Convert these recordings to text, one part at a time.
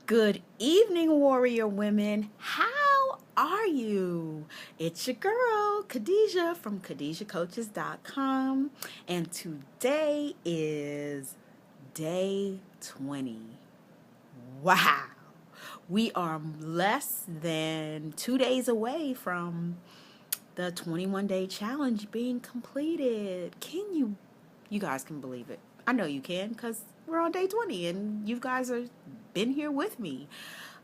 Good evening, warrior women. How are you? It's your girl, Khadijah from KhadijahCoaches.com. And today is day 20. Wow. We are less than 2 days away from the 21-day challenge being completed. You guys can believe it. I know you can because we're on day 20 and you guys have been here with me.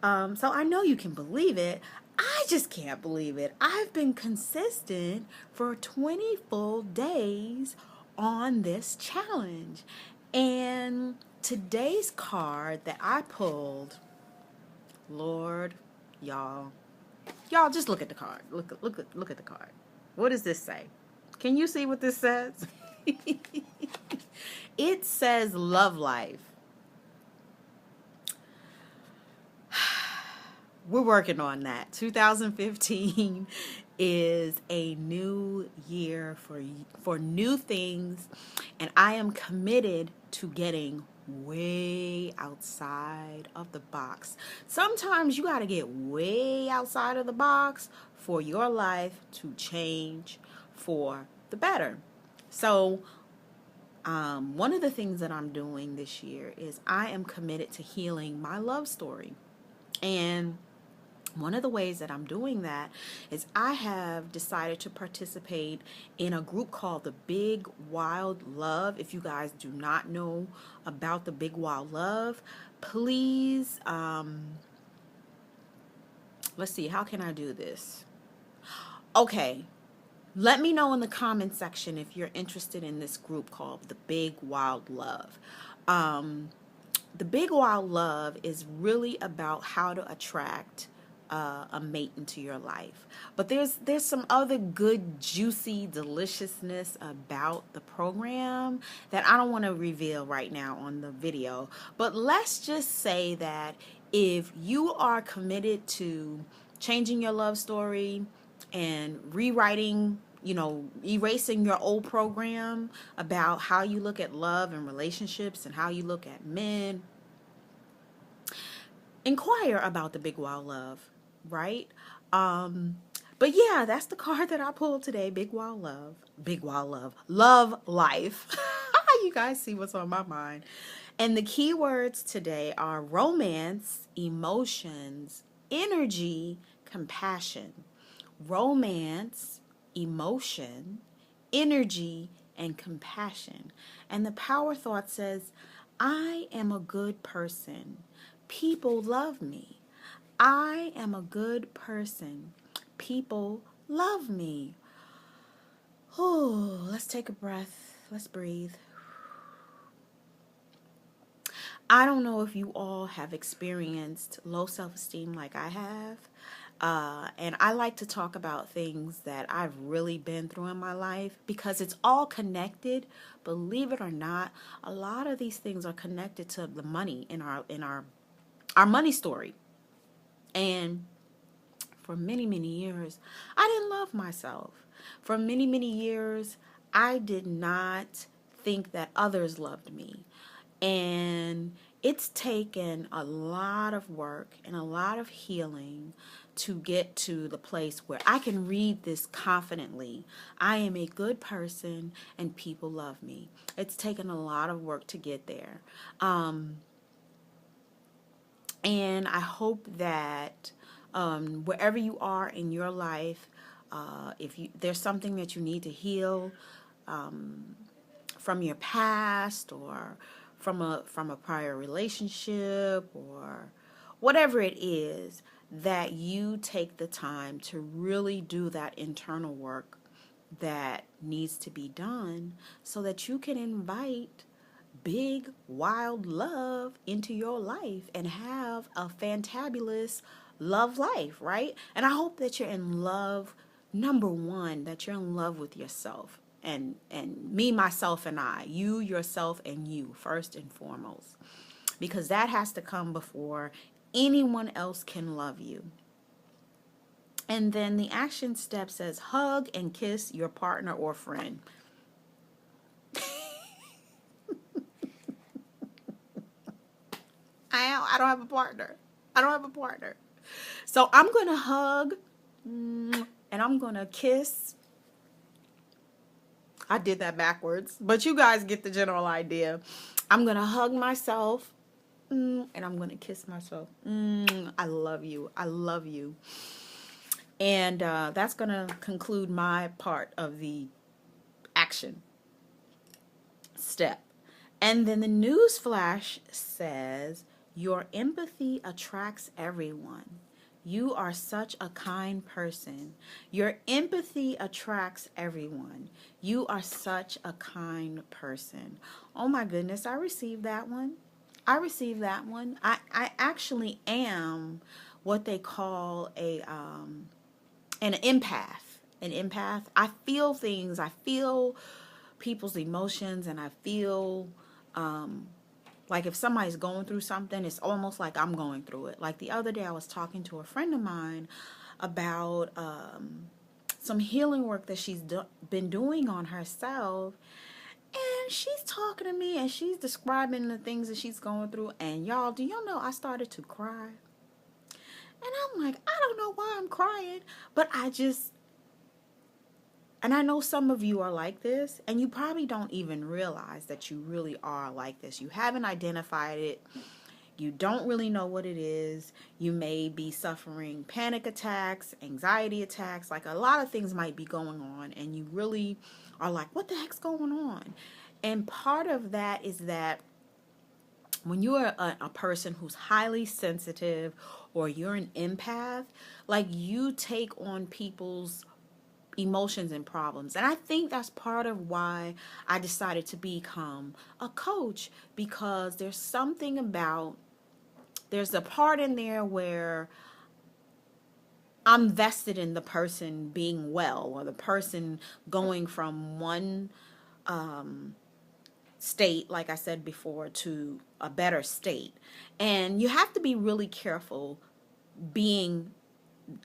So I know you can believe it. I just can't believe it. I've been consistent for 20 full days on this challenge. And today's card that I pulled, Lord, y'all, just look at the card. Look at the card. What does this say? Can you see what this says? It says love life. We're working on that. 2015 is a new year for new things, and I am committed to getting way outside of the box. Sometimes you got to get way outside of the box for your life to change for the better. So one of the things that I'm doing this year is I am committed to healing my love story. And one of the ways that I'm doing that is I have decided to participate in a group called the Big Wild Love. If you guys do not know about the Big Wild Love, please, let's see, how can I do this? Okay, let me know in the comment section if you're interested in this group called the Big Wild Love. The Big Wild Love is really about how to attract a mate into your life. But there's some other good, juicy deliciousness about the program that I don't want to reveal right now on the video. But let's just say that if you are committed to changing your love story and rewriting, erasing your old program about how you look at love and relationships and how you look at men, inquire about the Big Wild Love, right? But yeah, that's the card that I pulled today. Big Wild Love. Big Wild Love. Love life. You guys see what's on my mind. And the key words today are romance, emotions, energy, compassion. Romance, emotion, energy, and compassion. And the power thought says, I am a good person. People love me. I am a good person. People love me. Oh, let's take a breath. Let's breathe. I don't know if you all have experienced low self-esteem like I have. And I like to talk about things that I've really been through in my life because it's all connected. Believe it or not, a lot of these things are connected to the money in our money story. And for many, many years, I didn't love myself. For many, many years, I did not think that others loved me. And it's taken a lot of work and a lot of healing to get to the place where I can read this confidently. I am a good person and people love me. It's taken a lot of work to get there. And I hope that wherever you are in your life, if there's something that you need to heal from your past or from a prior relationship or whatever it is, that you take the time to really do that internal work that needs to be done so that you can invite big, wild love into your life and have a fantabulous love life, right? And I hope that you're in love, number one, that you're in love with yourself and me, myself, and I, you, yourself, and you, first and foremost, because that has to come before anyone else can love you. And then the action step says hug and kiss your partner or friend. I don't have a partner. I don't have a partner. So I'm going to hug and I'm going to kiss. I did that backwards, but you guys get the general idea. I'm going to hug myself and I'm going to kiss myself. I love you. I love you. And that's going to conclude my part of the action step. And then the news flash says, your empathy attracts everyone. You are such a kind person. Your empathy attracts everyone. You are such a kind person. Oh my goodness, I received that one. I received that one. I actually am what they call an empath. An empath. I feel things. I feel people's emotions, and I feel like if somebody's going through something, it's almost like I'm going through it. Like the other day, I was talking to a friend of mine about some healing work that she's been doing on herself. And she's talking to me and she's describing the things that she's going through. And y'all, do y'all know I started to cry? And I'm like, I don't know why I'm crying, but and I know some of you are like this, and you probably don't even realize that you really are like this. You haven't identified it. You don't really know what it is. You may be suffering panic attacks, anxiety attacks, like a lot of things might be going on, and you really are like, what the heck's going on? And part of that is that when you're a person who's highly sensitive or you're an empath, like you take on people's emotions and problems. And I think that's part of why I decided to become a coach, because there's something about, there's a part in there where I'm vested in the person being well, or the person going from one state, like I said before, to a better state. And you have to be really careful being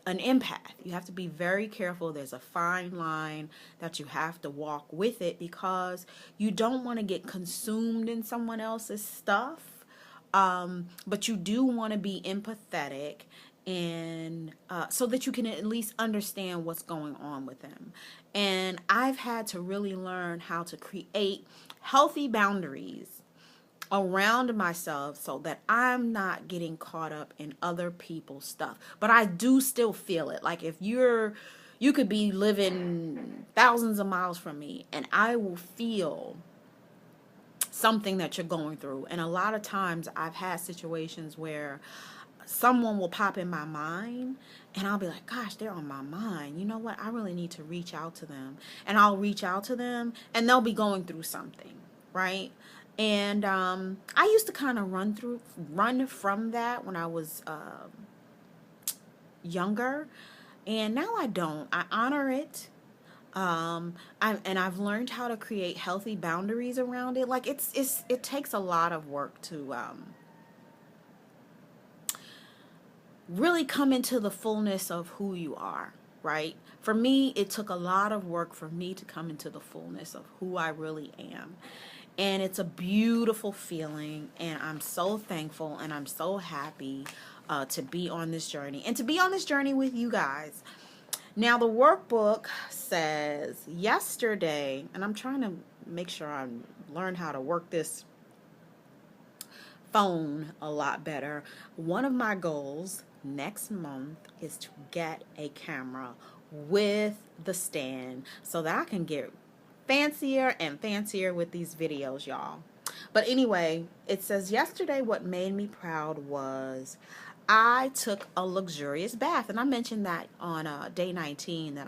an empath. You have to be very careful. There's a fine line that you have to walk with it, because you don't want to get consumed in someone else's stuff. But you do want to be empathetic, and so that you can at least understand what's going on with them. And I've had to really learn how to create healthy boundaries around myself so that I'm not getting caught up in other people's stuff. But I do still feel it. Like if you could be living thousands of miles from me and I will feel something that you're going through. And a lot of times I've had situations where someone will pop in my mind and I'll be like, gosh, they're on my mind. You know what? I really need to reach out to them. And I'll reach out to them and they'll be going through something, right? And I used to kind of run from that when I was younger. And now I don't. I honor it. I've learned how to create healthy boundaries around it. Like it takes a lot of work to really come into the fullness of who you are, right? For me, it took a lot of work for me to come into the fullness of who I really am. And it's a beautiful feeling, and I'm so thankful and I'm so happy to be on this journey and to be on this journey with you guys. Now, the workbook says yesterday, and I'm trying to make sure I learn how to work this phone a lot better. One of my goals next month is to get a camera with the stand so that I can get fancier and fancier with these videos, y'all. But anyway, it says yesterday what made me proud was I took a luxurious bath, and I mentioned that on day 19 that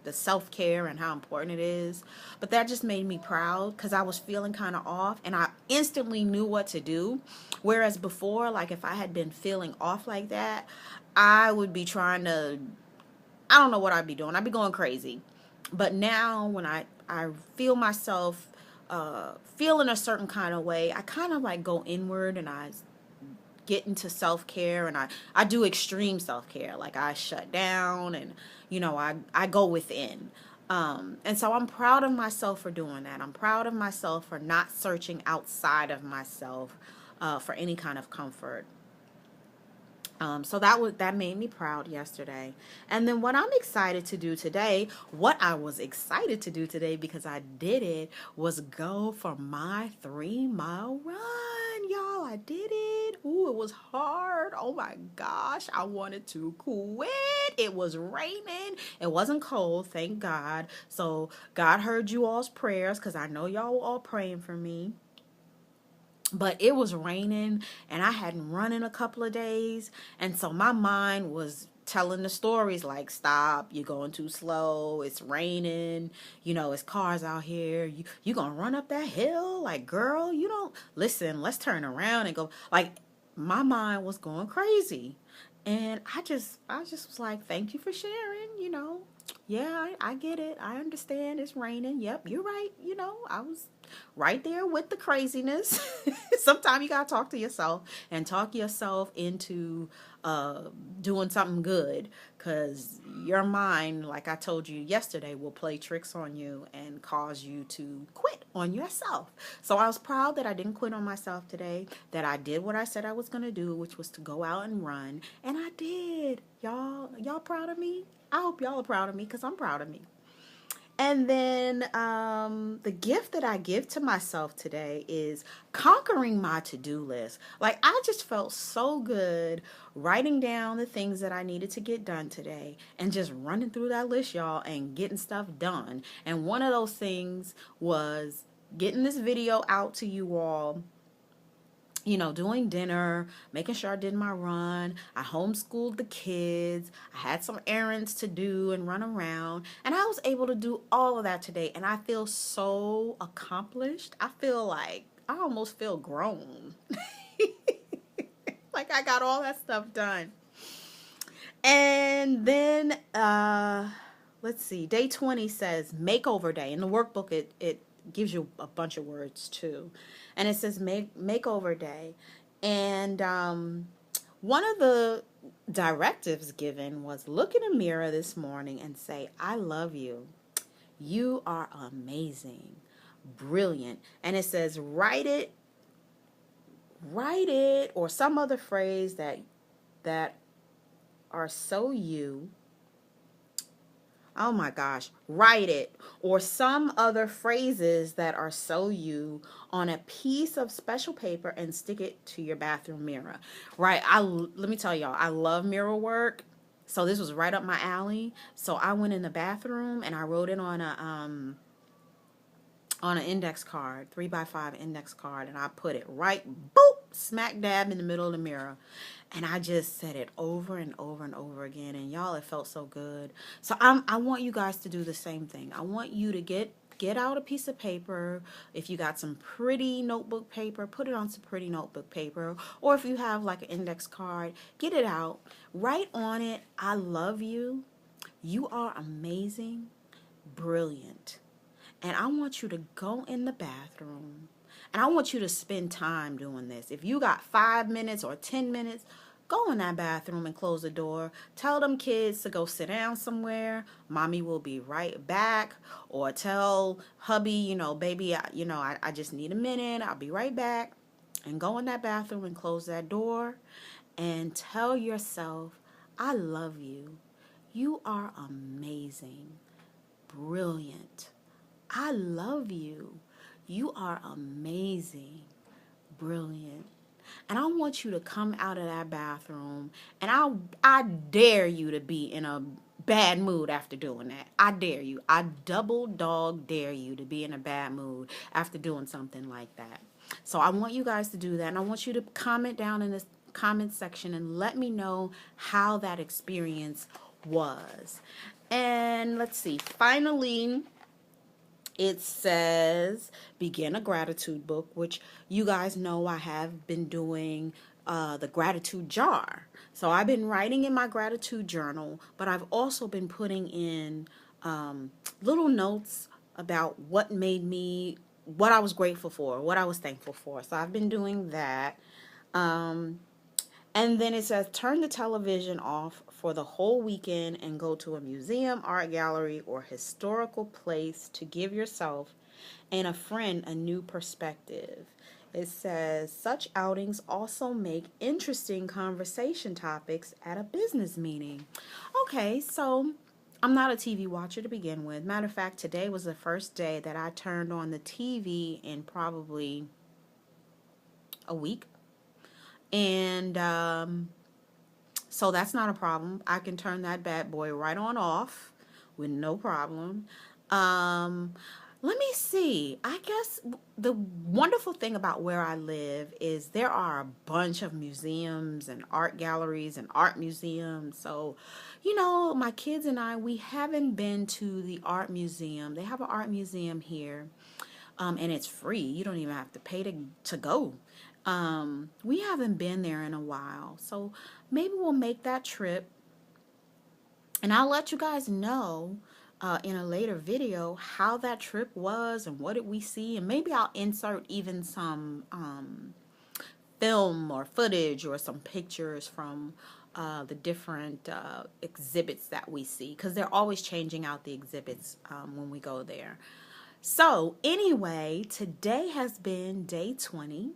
the self-care and how important it is. But that just made me proud because I was feeling kind of off and I instantly knew what to do. Whereas before, like if I had been feeling off like that, I would be trying to, I don't know what I'd be doing. I'd be going crazy. But now when I feel myself feeling a certain kind of way, I kind of like go inward and I get into self-care, and I do extreme self-care. Like I shut down and, you know, I go within. And so I'm proud of myself for doing that. I'm proud of myself for not searching outside of myself for any kind of comfort. So that made me proud yesterday. And then what I'm excited to do today, what I was excited to do today because I did it, was go for my 3 mile run. Y'all, I did it. Ooh, it was hard. Oh my gosh, I wanted to quit. It was raining. It wasn't cold, thank God. So God heard you all's prayers because I know y'all were all praying for me. But it was raining and I hadn't run in a couple of days. And so my mind was telling the stories like, stop, you're going too slow, it's raining, it's cars out here, you gonna run up that hill, like, girl, you don't listen, let's turn around and go. Like, my mind was going crazy. And I just was like, thank you for sharing. Yeah, I get it. I understand it's raining. Yep, you're right. I was right there with the craziness. Sometimes you gotta talk to yourself and talk yourself into uh, doing something good, because your mind, like I told you yesterday, will play tricks on you and cause you to quit on yourself. So I was proud that I didn't quit on myself today, that I did what I said I was gonna do, which was to go out and run, and I did. Y'all proud of me? I hope y'all are proud of me, because I'm proud of me. And then the gift that I give to myself today is conquering my to-do list. Like, I just felt so good writing down the things that I needed to get done today and just running through that list, y'all, and getting stuff done. And one of those things was getting this video out to you all, doing dinner, making sure I did my run. I homeschooled the kids. I had some errands to do and run around. And I was able to do all of that today. And I feel so accomplished. I feel like I almost feel grown. Like I got all that stuff done. And then, let's see, day 20 says Makeover Day. In the workbook, it gives you a bunch of words too. And it says Makeover Day. And one of the directives given was look in a mirror this morning and say, I love you. You are amazing, brilliant. And it says write it, or some other phrase that are so you. Oh my gosh, write it, or some other phrases that are so you on a piece of special paper and stick it to your bathroom mirror. Right? Let me tell y'all, I love mirror work. So this was right up my alley. So I went in the bathroom and I wrote it on an index card, 3x5 index card, and I put it right, boop, smack dab in the middle of the mirror. And I just said it over and over and over again. And y'all, it felt so good. So I want you guys to do the same thing. I want you to get out a piece of paper. If you got some pretty notebook paper, put it on some pretty notebook paper. Or if you have like an index card, get it out. Write on it, I love you. You are amazing, brilliant. And I want you to go in the bathroom and I want you to spend time doing this. If you got 5 minutes or 10 minutes, go in that bathroom and close the door. Tell them kids to go sit down somewhere. Mommy will be right back. Or tell hubby, baby, I just need a minute. I'll be right back. And go in that bathroom and close that door. And tell yourself, I love you. You are amazing, brilliant. I love you. You are amazing, brilliant. And I want you to come out of that bathroom, and I dare you to be in a bad mood after doing that. I dare you. I double dog dare you to be in a bad mood after doing something like that. So I want you guys to do that, and I want you to comment down in the comment section and let me know how that experience was. And let's see, finally, it says begin a gratitude book, which you guys know I have been doing the gratitude jar. So I've been writing in my gratitude journal, but I've also been putting in little notes about what I was grateful for, what I was thankful for. So I've been doing that. And then it says, turn the television off for the whole weekend and go to a museum, art gallery, or historical place to give yourself and a friend a new perspective. It says, such outings also make interesting conversation topics at a business meeting. Okay, so I'm not a TV watcher to begin with. Matter of fact, today was the first day that I turned on the TV in probably a week. And so that's not a problem. I can turn that bad boy right on off with no problem. Um, Let me see. I guess the wonderful thing about where I live is there are a bunch of museums and art galleries and art museums. So, my kids and I, we haven't been to the art museum. They have an art museum here, and it's free. You don't even have to pay to go. We haven't been there in a while. So maybe we'll make that trip, and I'll let you guys know in a later video how that trip was and what did we see, and maybe I'll insert even some film or footage or some pictures from the different exhibits that we see, because they're always changing out the exhibits when we go there. So anyway, today has been day 20.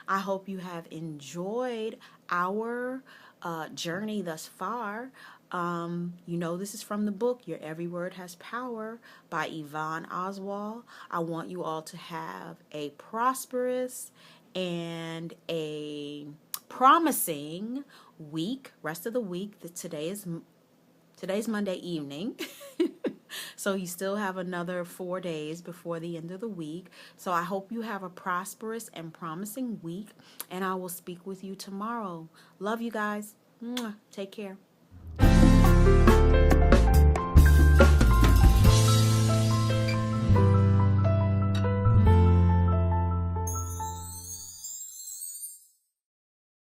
I hope you have enjoyed our journey thus far. This is from the book Your Every Word Has Power by Yvonne Oswald. I want you all to have a prosperous and a promising week, rest of the week. Today's Monday evening. So you still have another 4 days before the end of the week. So I hope you have a prosperous and promising week, and I will speak with you tomorrow. Love you guys. Mwah. Take care.